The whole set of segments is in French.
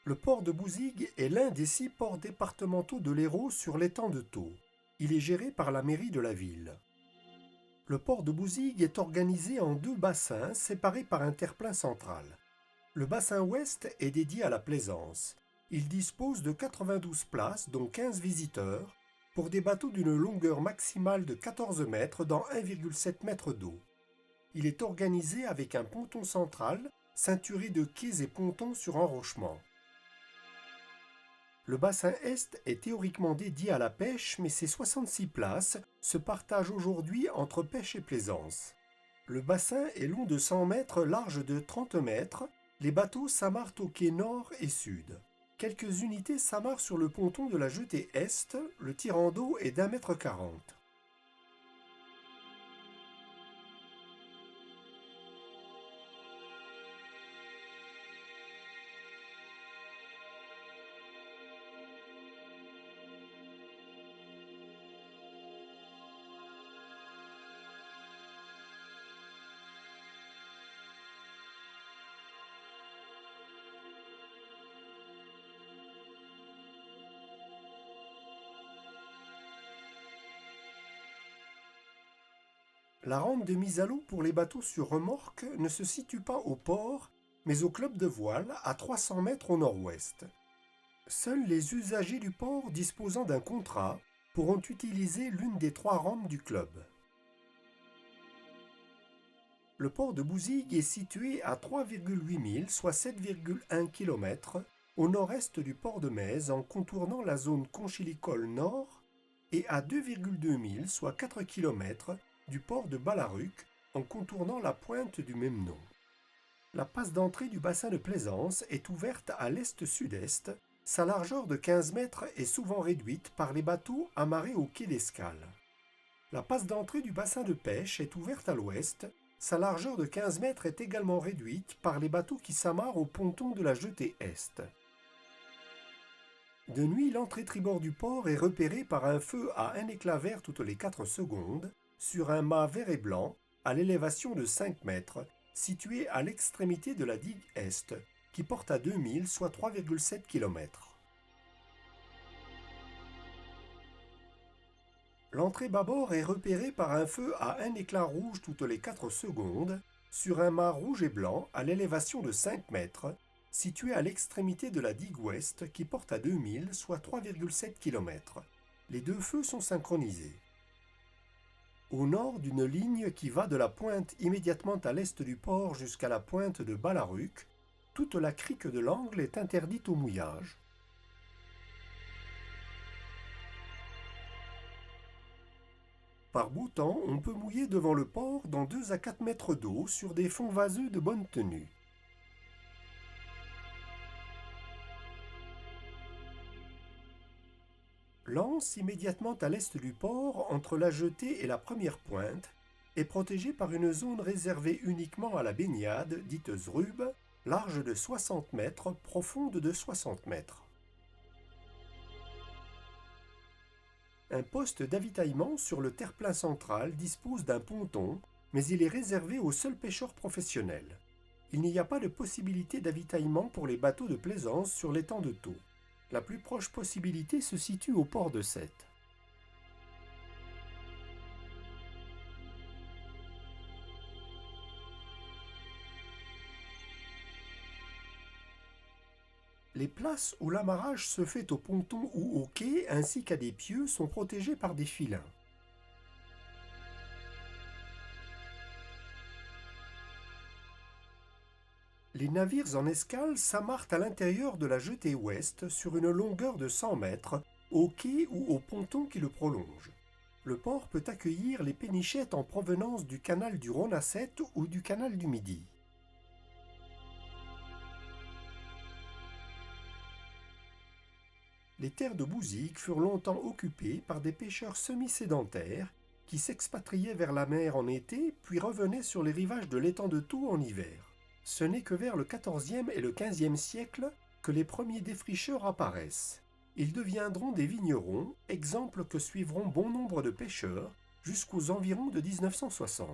Le port de Bouzigues est l'un des 6 ports départementaux de l'Hérault sur l'étang de Thau. Il est géré par la mairie de la ville. Le port de Bouzigues est organisé en 2 bassins séparés par un terre-plein central. Le bassin ouest est dédié à la plaisance. Il dispose de 92 places, dont 15 visiteurs, pour des bateaux d'une longueur maximale de 14 mètres dans 1,7 m d'eau. Il est organisé avec un ponton central, ceinturé de quais et pontons sur enrochement. Le bassin Est est théoriquement dédié à la pêche, mais ses 66 places se partagent aujourd'hui entre pêche et plaisance. Le bassin est long de 100 mètres, large de 30 mètres. Les bateaux s'amarrent aux quais nord et sud. Quelques unités s'amarrent sur le ponton de la jetée Est, le tirant d'eau est d'1,40 m. La rampe de mise à l'eau pour les bateaux sur remorque ne se situe pas au port, mais au club de voile, à 300 mètres au nord-ouest. Seuls les usagers du port disposant d'un contrat pourront utiliser l'une des 3 rampes du club. Le port de Bouzigues est situé à 3,8 milles, soit 7,1 km, au nord-est du port de Mèze en contournant la zone conchilicole nord et à 2,2 milles, soit 4 km, du port de Balaruc en contournant la pointe du même nom. La passe d'entrée du bassin de plaisance est ouverte à l'est-sud-est. Sa largeur de 15 mètres est souvent réduite par les bateaux amarrés au quai d'escale. La passe d'entrée du bassin de pêche est ouverte à l'ouest. Sa largeur de 15 mètres est également réduite par les bateaux qui s'amarrent au ponton de la jetée Est. De nuit, l'entrée tribord du port est repérée par un feu à un éclat vert toutes les 4 secondes, sur un mât vert et blanc, à l'élévation de 5 mètres, situé à l'extrémité de la digue Est, qui porte à 2 milles, soit 3,7 km. L'entrée bâbord est repérée par un feu à un éclat rouge toutes les 4 secondes, sur un mât rouge et blanc, à l'élévation de 5 mètres, situé à l'extrémité de la digue Ouest, qui porte à 2 milles, soit 3,7 km. Les 2 feux sont synchronisés. Au nord d'une ligne qui va de la pointe immédiatement à l'est du port jusqu'à la pointe de Balaruc, toute la crique de l'Angle est interdite au mouillage. Par beau temps, on peut mouiller devant le port dans 2 à 4 mètres d'eau sur des fonds vaseux de bonne tenue. L'anse, immédiatement à l'est du port, entre la jetée et la première pointe, est protégée par une zone réservée uniquement à la baignade, dite zrub, large de 60 mètres, profonde de 60 mètres. Un poste d'avitaillement sur le terre-plein central dispose d'un ponton, mais il est réservé aux seuls pêcheurs professionnels. Il n'y a pas de possibilité d'avitaillement pour les bateaux de plaisance sur l'étang de Thau. La plus proche possibilité se situe au port de Sète. Les places où l'amarrage se fait au ponton ou au quai ainsi qu'à des pieux sont protégées par des filins. Les navires en escale s'amarrent à l'intérieur de la jetée ouest sur une longueur de 100 mètres, au quai ou au ponton qui le prolonge. Le port peut accueillir les pénichettes en provenance du canal du Rhône à Sète ou du canal du Midi. Les terres de Bouzigues furent longtemps occupées par des pêcheurs semi-sédentaires qui s'expatriaient vers la mer en été puis revenaient sur les rivages de l'étang de Thau en hiver. Ce n'est que vers le XIVe et le XVe siècle que les premiers défricheurs apparaissent. Ils deviendront des vignerons, exemple que suivront bon nombre de pêcheurs, jusqu'aux environs de 1960.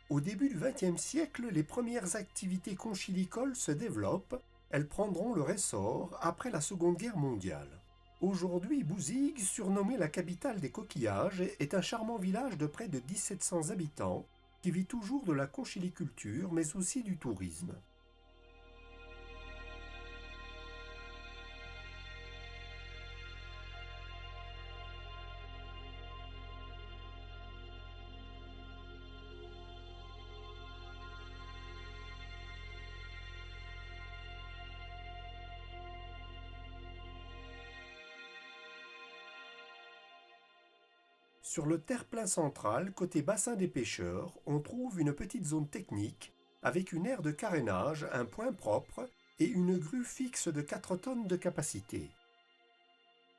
Au début du XXe siècle, les premières activités conchilicoles se développent Elles prendront leur essor après la Seconde Guerre mondiale. Aujourd'hui, Bouzigues, surnommée la capitale des coquillages, est un charmant village de près de 1700 habitants qui vit toujours de la conchiliculture mais aussi du tourisme. Sur le terre-plein central, côté bassin des pêcheurs, on trouve une petite zone technique avec une aire de carénage, un point propre et une grue fixe de 4 tonnes de capacité.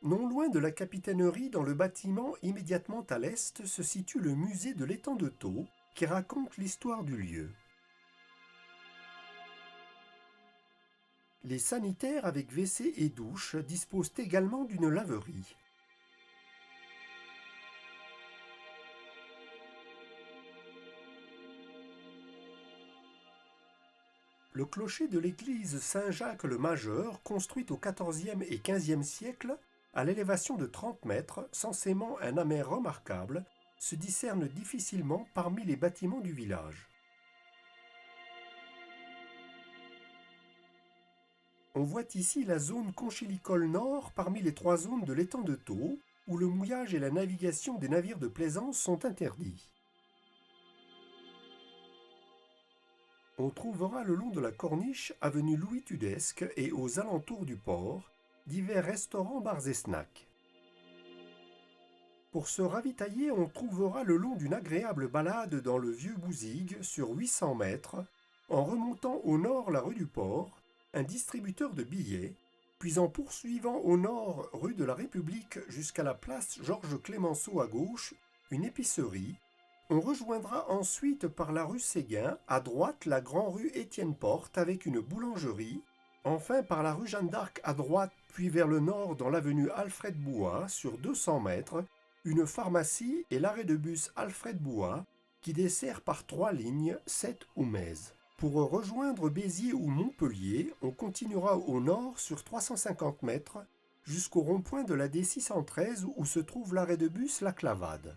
Non loin de la capitainerie, dans le bâtiment immédiatement à l'est, se situe le musée de l'étang de Thau qui raconte l'histoire du lieu. Les sanitaires avec WC et douche disposent également d'une laverie. Le clocher de l'église Saint-Jacques le Majeur, construite au XIVe et XVe siècle, à l'élévation de 30 mètres, censément un amer remarquable, se discerne difficilement parmi les bâtiments du village. On voit ici la zone conchilicole nord parmi les 3 zones de l'étang de Thau, où le mouillage et la navigation des navires de plaisance sont interdits. On trouvera le long de la corniche, avenue Louis Tudesque et aux alentours du port, divers restaurants, bars et snacks. Pour se ravitailler, on trouvera le long d'une agréable balade dans le vieux Bouzigues sur 800 mètres, en remontant au nord la rue du Port, un distributeur de billets, puis en poursuivant au nord rue de la République jusqu'à la place Georges Clémenceau à gauche, une épicerie. On rejoindra ensuite par la rue Séguin, à droite la grande rue Étienne Porte avec une boulangerie, enfin par la rue Jeanne d'Arc à droite, puis vers le nord dans l'avenue Alfred Bouat sur 200 mètres, une pharmacie et l'arrêt de bus Alfred Bouat qui dessert par 3 lignes 7 ou Metz. Pour rejoindre Béziers ou Montpellier, on continuera au nord sur 350 mètres jusqu'au rond-point de la D613 où se trouve l'arrêt de bus La Clavade.